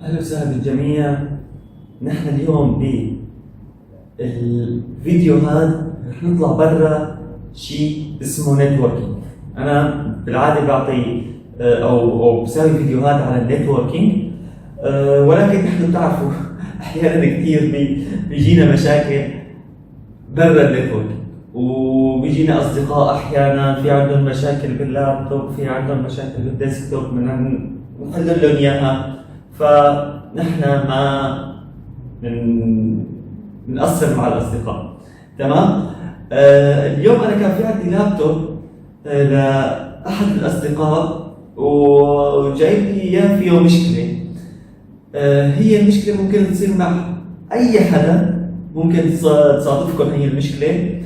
أهلا وسهلا بالجميع. نحن اليوم بالفيديو هذا رح نطلع برا شيء اسمه نتوركينج. أنا بالعادة بعطي أو بسوي فيديوهات على النتوركينج، ولكن نحن بتعرفوا أحيانا كثير بيجينا مشاكل برا النتوركينج، وبيجينا أصدقاء أحيانا في عندهم مشاكل باللابتوب، في عندهم مشاكل بالديسكتوب، بدنا نحل لهم إياها. فنحن ما بنقصر مع الأصدقاء. تمام؟ اليوم أنا كان في عندي لابتوب لأحد الأصدقاء وجايب لي إياه فيه مشكلة. هي المشكلة ممكن تصير مع أي حدا، ممكن تصادفكم هي المشكلة،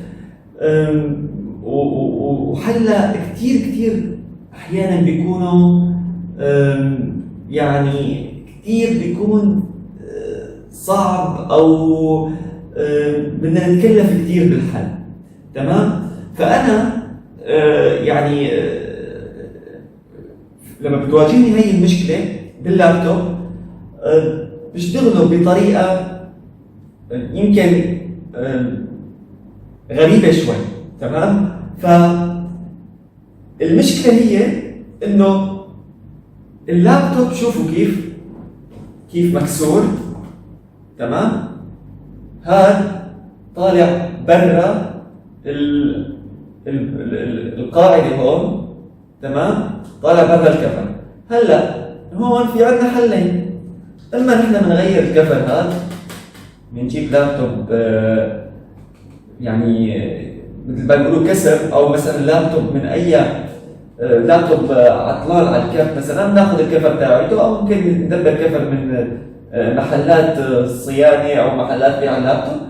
وحلها كتير أحيانا بيكونوا يعني كتير بيكون صعب، أو بدنا نتكلف كتير بالحل. تمام؟ فأنا يعني لما بتواجهني هي المشكلة باللابتوب بشتغله بطريقة يمكن غريبة شوي. تمام؟ فالمشكلة هي إنه اللابتوب شوفوا كيف مكسور. تمام؟ هذا طالع برا القاعدة هون. تمام؟ طالع برا الكفر. هلا هون في عندنا حلين: اما نحن بنغير الكفر هذا، بنجيب لابتوب يعني مثل ما بيقولوا كسر، او مثلا لابتوب من اي لابتوب عطلان على الكف مثلا، بناخذ الكفر تاعته، او ممكن ندبر كفر من محلات صيانه او محلات بيع اللابتوب.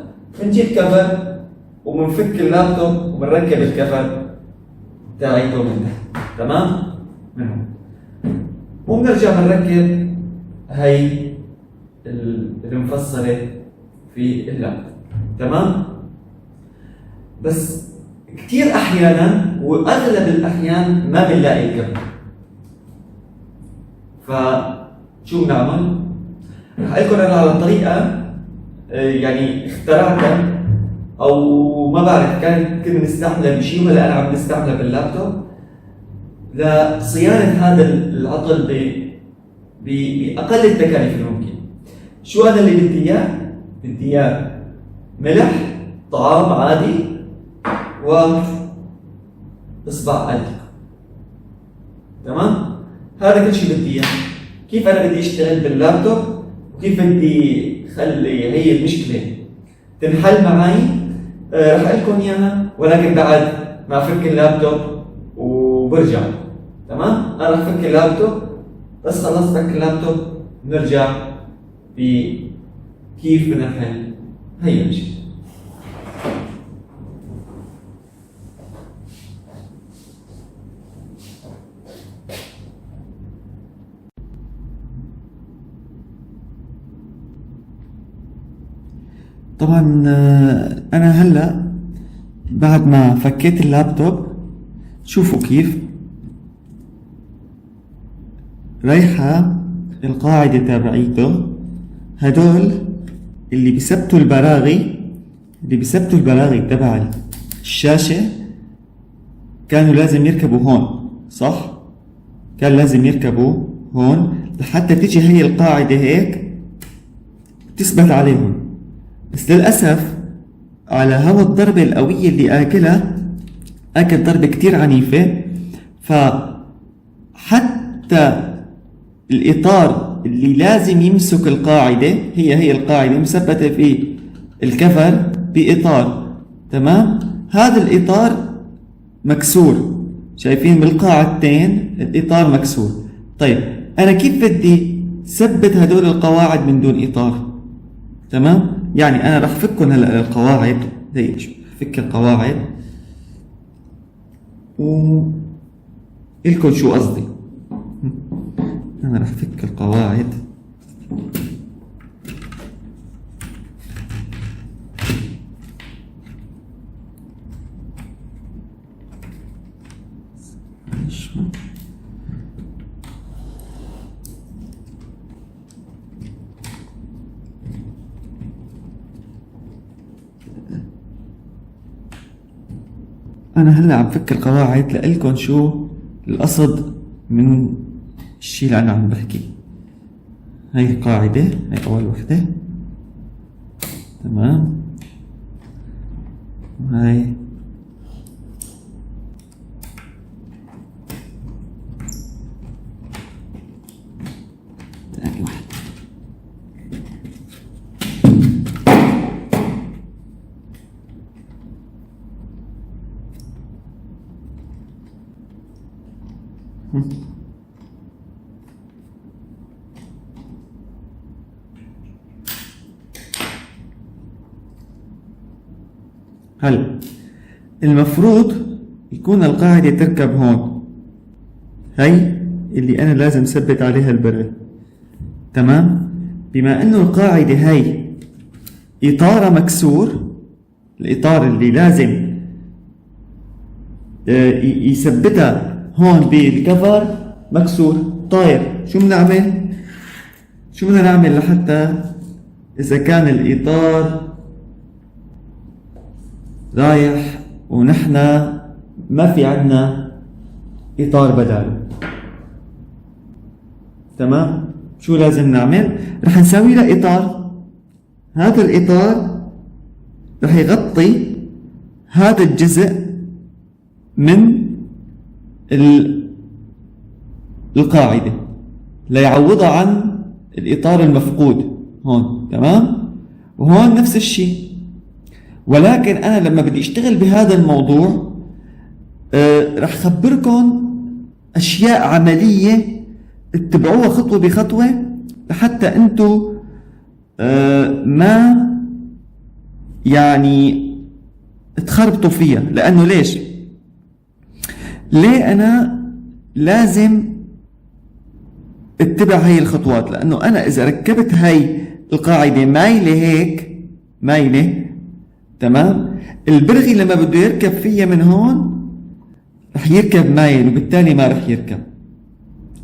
بنجيب كفر وبنفك اللابتوب وبنركب الكفر تاعته من تحت. تمام؟ من هون، وبنرجع بنركب هي المفصله في اللابتوب. تمام؟ بس كثير احيانا واغلب الاحيان ما بنلاقي الكفر. فشو بنعمل؟ رح اقول لكم انا على طريقه يعني اخترعتها، او ما بعرف كنا نستعملها بشيء ولا انا عم نستعملها باللابتوب لصيانه هذا العطل باقل التكاليف الممكن. شو انا اللي بدي اياه؟ بدي اياه ملح، طعام عادي، واصبع قلب. تمام؟ هذا كل شيء بدي اياه. كيف انا بدي اشتغل باللابتوب وكيف بدي خلي هي المشكله تنحل معي رح اقول لكم اياها، ولكن بعد ما افك اللابتوب وبرجع. تمام؟ انا رح افك اللابتوب، بس خلصت فك اللابتوب بنرجع كيف بدنا نحل هي المشكله. طبعا انا هلا بعد ما فكيت اللابتوب شوفوا كيف رايحة القاعدة تبعيته. هدول اللي بيثبتوا البراغي تبع الشاشة كانوا لازم يركبوا هون، صح؟ كان لازم يركبوا هون لحتى تيجي هي القاعدة هيك تثبت عليهم. بس للأسف على هوا الضربة القوية اللي أكل ضربة كتير عنيفة، فحتى الإطار اللي لازم يمسك القاعدة هي القاعدة مثبتة في الكفر بإطار. تمام؟ هذا الإطار مكسور، شايفين بالقاعدتين الإطار مكسور. طيب أنا كيف بدي ثبت هدول القواعد من دون إطار؟ تمام؟ يعني أنا رح فكهم هلا القواعد، زي فك القواعد إلكم شو قصدي. أنا رح فك القواعد. أنا هلا عم فك القواعد لإلكن شو القصد من الشيء اللي أنا عم بحكي. هاي القاعدة، هاي أول وحدة، تمام. وهاي ثاني وحدة. هلا المفروض يكون القاعدة تركب هون، هي اللي أنا لازم ثبت عليها البرغي، تمام. بما إنه القاعدة هي إطارها مكسور، الإطار اللي لازم يثبتها هون بالكفر مكسور، طاير، شو بدنا نعمل لحتى إذا كان الإطار رايح ونحن ما في عنا إطار بداله، تمام. شو لازم نعمل؟ رح نسوي له إطار، هذا الإطار رح يغطي هذا الجزء من القاعدة ليعوضها عن الإطار المفقود هون، تمام. وهون نفس الشيء، ولكن أنا لما بدي أشتغل بهذا الموضوع رح خبركم أشياء عملية اتبعوها خطوة بخطوة لحتى أنتوا ما يعني تخربطوا فيها. لأنه ليه أنا لازم اتبع هاي الخطوات؟ لأنه أنا إذا ركبت هاي القاعدة مايلة هيك، مايلة، تمام، البرغي لما بده يركب فيها من هون رح يركب مايل، وبالتالي ما رح يركب،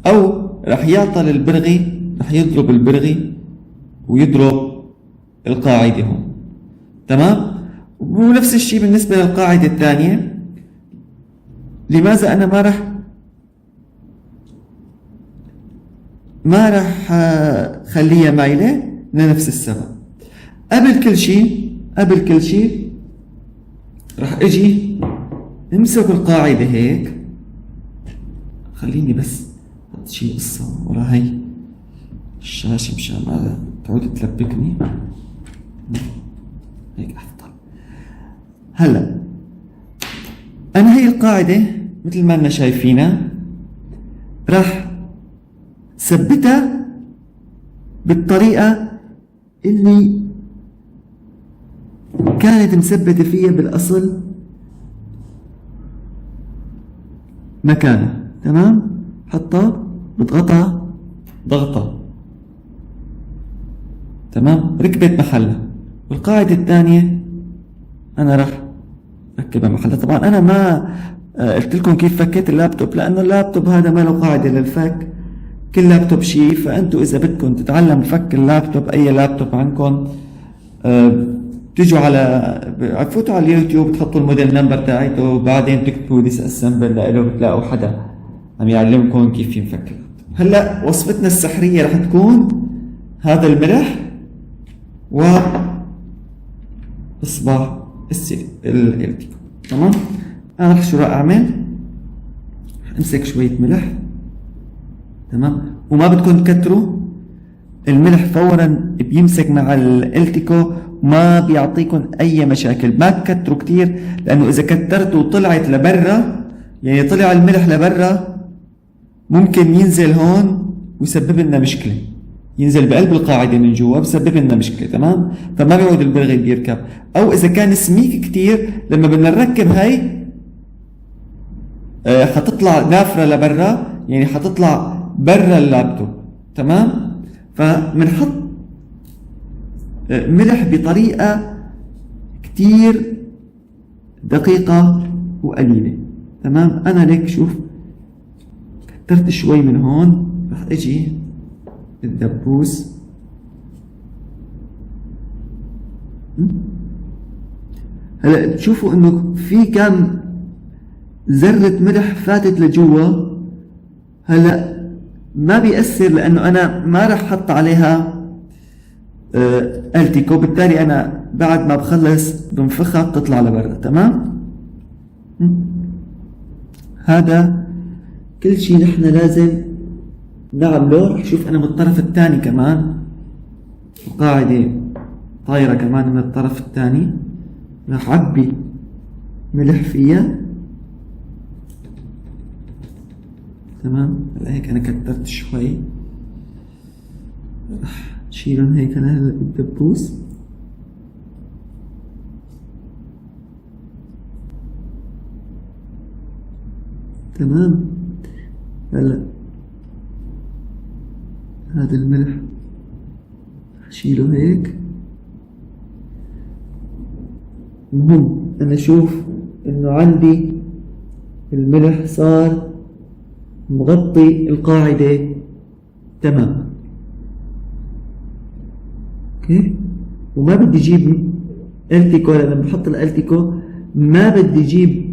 أو رح يعطل البرغي، رح يضرب البرغي ويضرب القاعدة هون، تمام. ونفس الشيء بالنسبة للقاعدة الثانية. لماذا أنا ما رح خليها مايلة؟ لنفس السبب. قبل كل شيء رح اجي امسك القاعدة هيك، خليني بس احط شي قصة ورا هي الشاشة مشان ما تعود تلبكني، هيك افضل. هلا انا هي القاعدة مثل ما انا شايفينها راح ثبتها بالطريقة اللي كانت مثبتة فيها بالأصل مكانها، تمام. حطها، بضغطها ضغطة، تمام، ركبت محلها. والقاعدة الثانية أنا راح ركبها محلها. طبعا أنا ما قلت لكم كيف فكيت اللابتوب، لأنه اللابتوب هذا ما له قاعدة للفك، كل لابتوب شيء. فأنتوا إذا بدكم تتعلم فك اللابتوب، أي لابتوب عندكم، تيجوا فوتوا على اليوتيوب، تحطوا الموديل نمبر تاعته، وبعدين تكتبوا ديس اسمبل لإله، بتلاقوا حدا عم يعلمكم كيف ينفك. هلا وصفتنا السحرية رح تكون هذا الملح واصبع الالتيكو، تمام. انا رح شو راح اعمل؟ رح امسك شوية ملح، تمام، وما بدكم تكتروا الملح، فورا بيمسك مع الالتيكو، ما بيعطيكم اي مشاكل. ما تكتروا كتير، لانه اذا كترتوا وطلعت لبرا، يعني طلع الملح لبرا، ممكن ينزل هون ويسبب لنا مشكله، ينزل بقلب القاعده من جوا بسبب لنا مشكله، تمام. فما بيعود البرغي بيركب. او اذا كان سميك كتير، لما بدنا نركب هاي حتطلع نافره لبرا، يعني حتطلع برا اللابتوب، تمام. فمنحط ملح بطريقة كتير دقيقة وقليلة، تمام. أنا ليك شوف كترت شوي من هون، رح اجي الدبوس، هلا تشوفوا انه في كم ذرة ملح فاتت لجوا. هلا ما بيأثر لأنه أنا ما رح حط عليها التيكو، بالتالي أنا بعد ما بخلص بنفخها بتطلع لبرا. تمام؟ هذا كل شيء نحن لازم نعمله. رح شوف أنا من الطرف الثاني كمان القاعدة طايرة كمان من الطرف الثاني، رح عبي ملح فيها. تمام. هلا هيك أنا كترت شوي، رح شيلهم هيك أنا هلا بالدبوس. تمام. هلا هذا الملح شيله هيك. المهم أنا أشوف إنه عندي الملح صار مغطي القاعدة تمام. اوكي. وما بدي اجيب التيكو، لما بحط الالتيكو ما بدي اجيب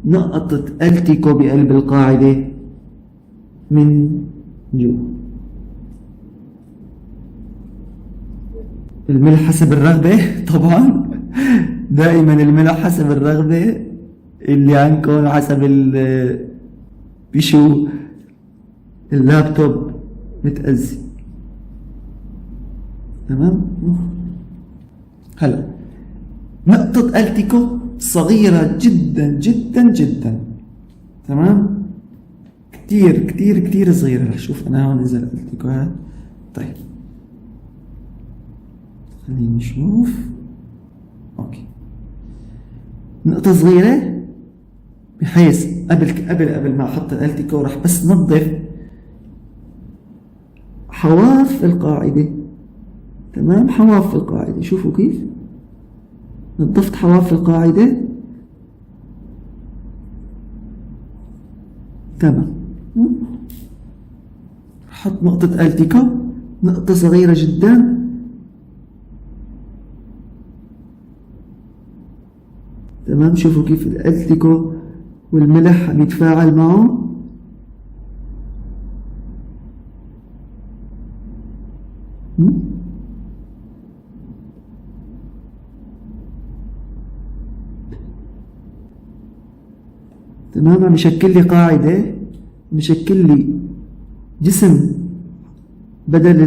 نقطة التيكو بقلب القاعدة من جوا. الملح حسب الرغبة طبعا. دائما الملح حسب الرغبة اللي عندكم، حسب بشو اللابتوب متأذي. تمام. هلا نقطة التيكو صغيرة جدا جدا جدا. تمام. كتير كتير كتير صغيرة. رح شوف انا هون اذا التيكو هاد. طيب خليني نشوف. اوكي. نقطة صغيرة بحيث قبل ما احط الالتيكو رح بس نظف حواف القاعدة. تمام. حواف القاعدة شوفوا كيف نظفت حواف القاعدة. تمام. حط نقطة التيكو، نقطة صغيرة جدا. تمام. شوفوا كيف الالتيكو والملح عم يتفاعل معه. تمام. عم يشكل لي قاعدة، مشكل لي جسم بدل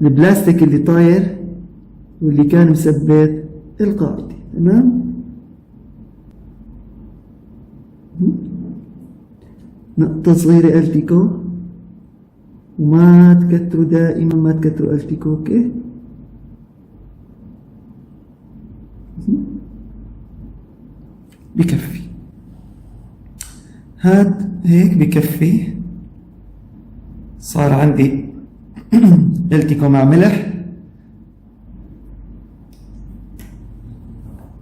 البلاستيك اللي طاير واللي كان مثبت القاعدة. تمام. نقطة صغيرة التيكو، وما تكتروا دائما، ما تكتروا التيكو. اوكي. بكفي. هاد هيك بكفي. صار عندي التيكو مع ملح،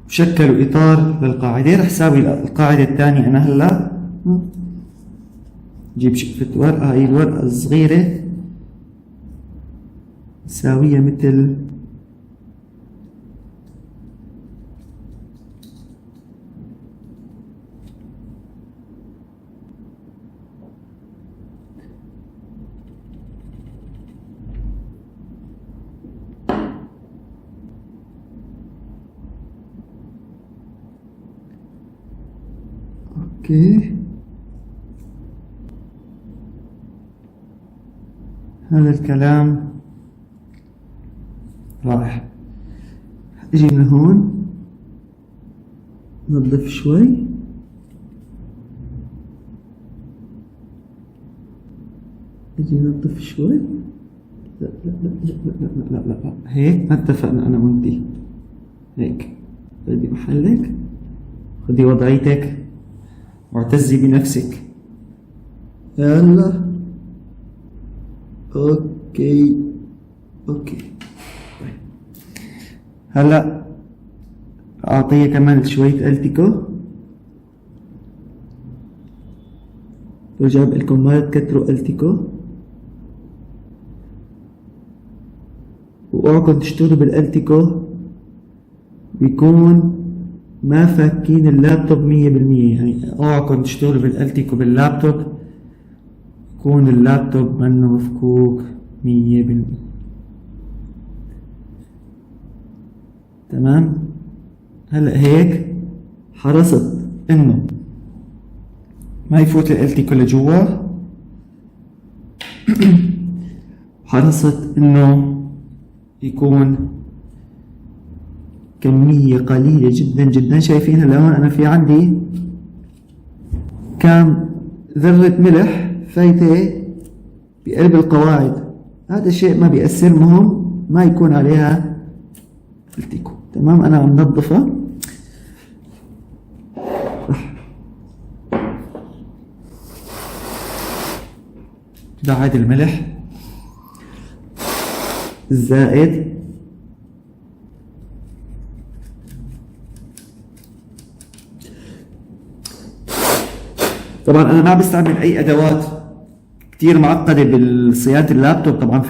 شكلوا اطار للقاعدة. رح ساوي القاعدة الثانية انا هلا. جيب شقفة ورقة، هاي الورقة الصغيرة ساوية مثل اوكي. هذا الكلام رائع. اجي من هون نظف شوي. اجي نظف شوي. لا لا لا لا لا لا لا لا. هيك ما اتفقنا انا وانتي. هيك بدي محلك، خدي وضعيتك واعتزي بنفسك. يلا. اوكي اوكي. طيب هلا اعطيه كمان شوية التيكو. برجع بقلكم ما تكتروا التيكو، واوعكم تشتغلوا بالالتيكو بيكون ما فاكين اللابتوب 100%. يعني اوعكم تشتغلوا بالالتيكو باللابتوب يكون اللابتوب منه مفكوك 100%. تمام. هلا هيك حرصت انه ما يفوت الالتيكو لجوا، حرصت انه يكون كمية قليلة جدا جدا. شايفين هلا هون انا في عندي كام ذرة ملح فايتة بقلب القواعد، هذا الشيء ما بيأثر، مهم ما يكون عليها التيكو. تمام. انا عم نظفها. بعد الملح الزائد طبعا انا ما بستعمل اي ادوات كتير معقدة بالصيانة اللابتوب. طبعا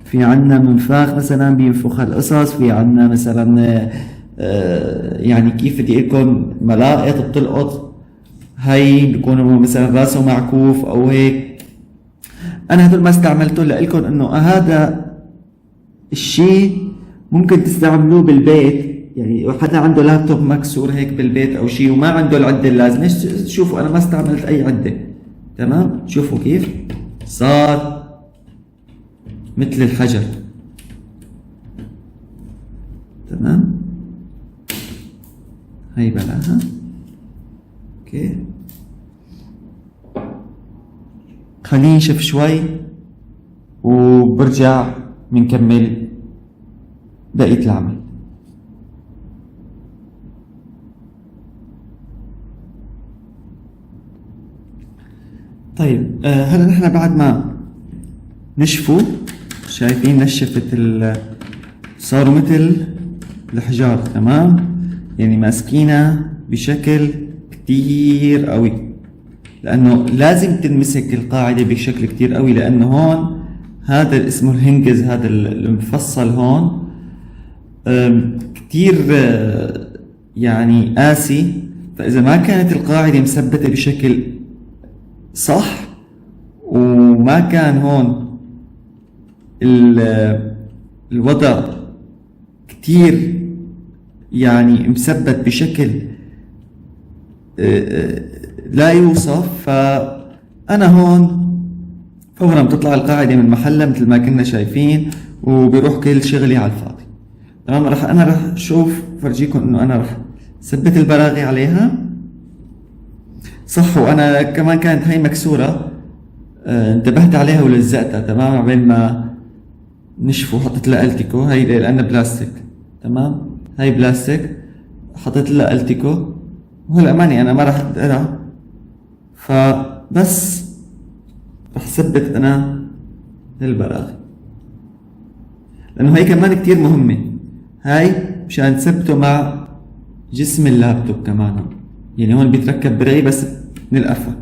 في عنا منفاخ مثلا بينفخ القصص، في عنا مثلا يعني كيف بدي لكم ملائط بتلقط، هي بيكونوا مثلا راسه معكوف او هيك. انا هدول ما استعملته لكم انه هذا الشيء ممكن تستعملوه بالبيت. يعني حدا عنده لابتوب مكسور هيك بالبيت او شيء وما عنده العده اللازمه، شوفوا انا ما استعملت اي عده. تمام. شوفوا كيف صار مثل الحجر. تمام. هي بلاها. اوكي، خليه ينشف شوي وبرجع بنكمل بقية العمل. طيب هلا نحن بعد ما نشفوا، شايفين نشفت صاروا مثل الحجار. تمام. يعني ماسكينها بشكل كتير قوي، لانه لازم تنمسك القاعدة بشكل كتير قوي، لانه هون هذا اسمه الهنجز، هذا المفصل هون كتير يعني قاسي. فاذا ما كانت القاعدة مثبتة بشكل صح وما كان هون الوضع كتير يعني مثبت بشكل لا يوصف، فأنا هون فورا بتطلع القاعدة من محلها مثل ما كنا شايفين وبيروح كل شغلي على الفاضي. تمام. أنا رح شوف فرجيكم إنه أنا رح ثبت البراغي عليها صح. وأنا كمان كانت هاي مكسورة انتبهت عليها ولزقتها. تمام. عبين ما نشفوا حطيت لها التيكو، هي لأنها بلاستيك. تمام. هاي بلاستيك حطيت لها التيكو، وهلا ماني انا ما راح ادقرها، فبس رح ثبت انا البراغي، لانه هي كمان كتير مهمة. هاي مشان تثبته مع جسم اللابتوب كمان. يعني هون بيتركب برغي بس من القفا،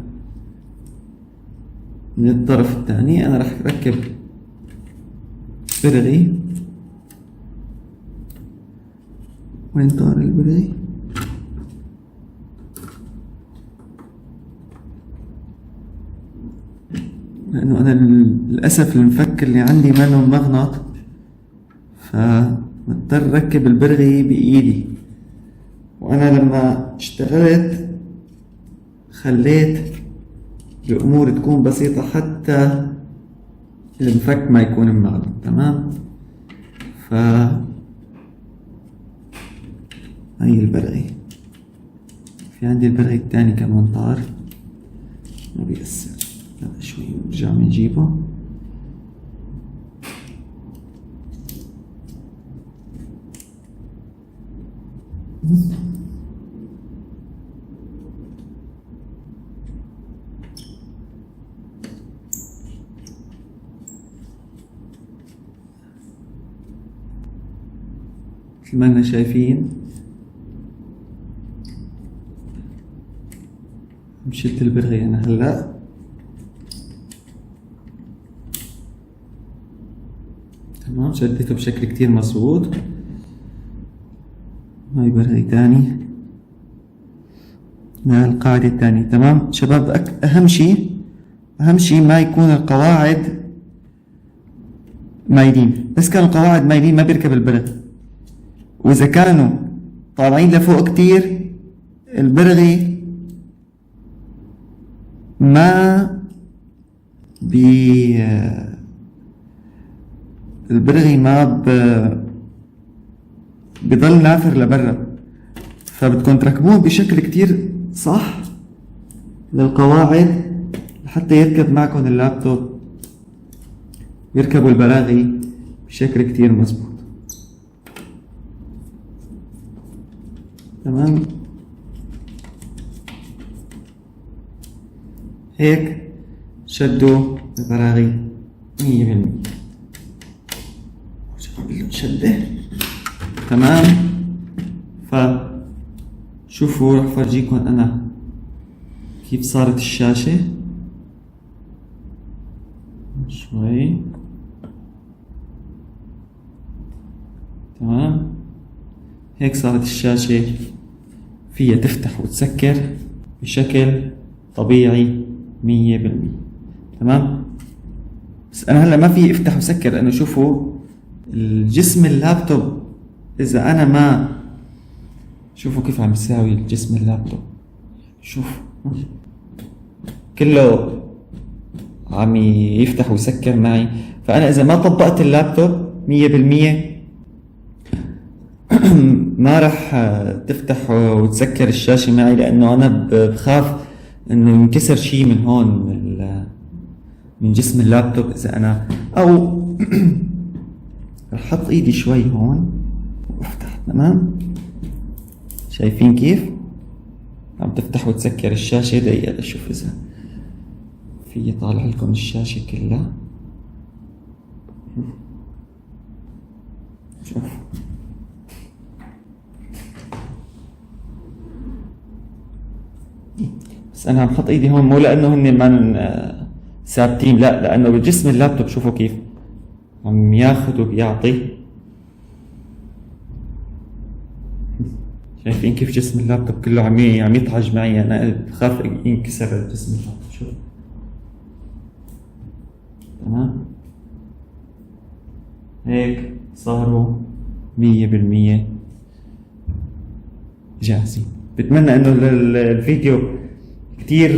من الطرف الثاني انا رح اركب برغي. وين طار البرغي؟ لأنه أنا للأسف المفك اللي عندي منه مغناط، فمضطر ركب البرغي بإيدي. وأنا لما اشتغلت خليت الأمور تكون بسيطة حتى المفك ما يكون معدن. تمام. هاي البرغي. في عندي البرغي الثاني كمان طار، ما بيأثر. هذا شوي نرجع بنجيبه. مثل ما احنا شايفين مشيت البرغي انا هلا. تمام. شديته بشكل كتير مظبوط. هاي برغي تاني. القاعدة الثانية. تمام شباب، أهم شيء ما يكون القواعد مايلين. بس كان القواعد مايلين ما بيركب البرغ، وإذا كانوا طالعين لفوق كتير البرغي ما بيضل نافر لبرا، فبدكم تركبوه بشكل كتير صح للقواعد لحتى يركب معكم اللابتوب، يركبوا البراغي بشكل كتير مظبوط. تمام هيك شدوا البراغي 100%. شده تمام. فشوفوا راح فرجيكم انا كيف صارت الشاشة شوي. تمام هيك صارت الشاشة، فيها تفتح وتسكر بشكل طبيعي 100%. تمام بس انا هلا ما في افتح وسكر، لانه شوفوا الجسم اللابتوب اذا انا ما شوفوا كيف عم يساوي الجسم اللابتوب، شوف كله عم يفتح ويسكر معي. فانا اذا ما طبقت اللابتوب 100% ما راح تفتح وتسكر الشاشة معي، لانه انا بخاف انه ينكسر شيء من هون من جسم اللابتوب اذا انا او رح احط ايدي شوي هون وافتح. تمام شايفين كيف عم تفتح وتسكر الشاشة؟ دقيقة اشوف اذا في طالع لكم الشاشة كلها. شوف بس انا عم حط ايدي هون مو لانه هن من ثابتين، لا لانه بجسم اللابتوب شوفوا كيف عم ياخذ وبيعطي. شايفين كيف جسم اللابتوب كله عم يطعج معي؟ انا بخاف ينكسر جسم اللابتوب. شوف تمام هيك صاروا 100% جاهزين. بتمنى انه الفيديو كتير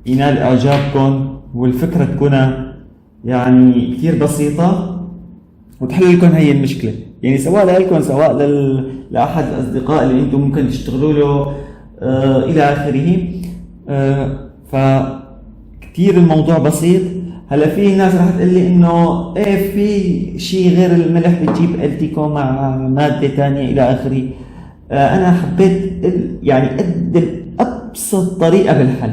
ينال اعجابكم، والفكرة تكون يعني كتير بسيطة وتحل لكم هي المشكلة، يعني سواء لكم سواء لأحد الأصدقاء اللي أنتم ممكن تشتغلوا له إلى آخره. فكتير الموضوع بسيط. هلا في ناس راح تقول لي إنه إيه في شيء غير الملح بتجيب التيكو مع مادة تانية إلى آخره. أنا حبيت يعني أقدم أبسط طريقة بالحل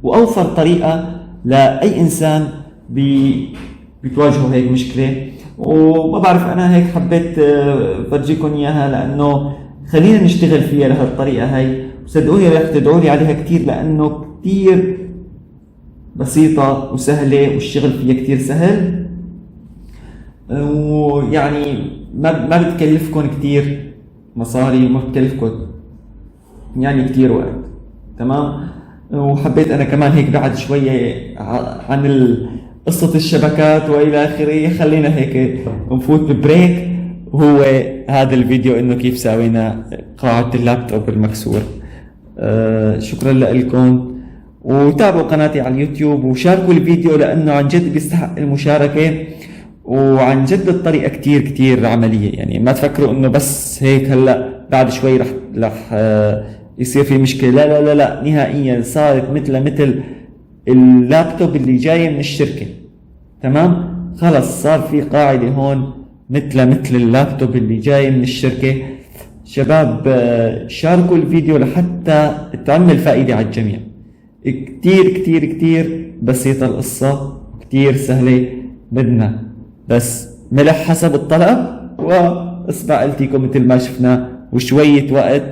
وأوفر طريقة لأي إنسان بتواجهه هيك مشكلة. وما بعرف أنا هيك حبيت فرجيكم إياها، لأنه خلينا نشتغل فيها لهالطريقة هاي، وصدقوني رح تدعوا لي عليها كتير، لأنه كتير بسيطة وسهلة والشغل فيها كتير سهل، ويعني ما بتكلفكم كتير مصاري وما بتكلفكم يعني كتير وقت. تمام وحبيت أنا كمان هيك بعد شوية عن قصة الشبكات وإلى آخره، خلينا هيك نفوت ببريك، وهو هذا الفيديو إنه كيف سوينا قاعدة اللابتوب المكسور. شكرا لكم، وتابعوا قناتي على اليوتيوب وشاركوا الفيديو لأنه عن جد بيستحق المشاركة، وعن جد الطريقة كتير كتير عملية. يعني ما تفكروا إنه بس هيك هلا بعد شوي رح يصير في مشكلة، لا لا لا لا نهائيا. صارت مثل اللابتوب اللي جاي من الشركة. تمام خلص صار في قاعدة هون مثل اللابتوب اللي جاي من الشركة. شباب شاركوا الفيديو لحتى تعمل فائدة على الجميع. كتير كتير كتير بسيطة القصة، كتير سهلة. بدنا بس ملح حسب الطلب واصبع التيكو مثل ما شفنا، وشوية وقت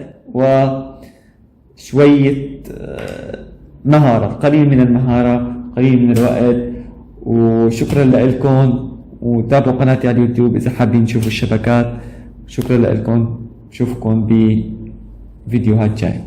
وشوية مهارة، قليل من المهارة قليل من الوقت. وشكرا لكم، وتابعوا قناتي على اليوتيوب إذا حابين تشوفوا الشبكات. شكرا لكم، بشوفكم بفيديوهات جاية.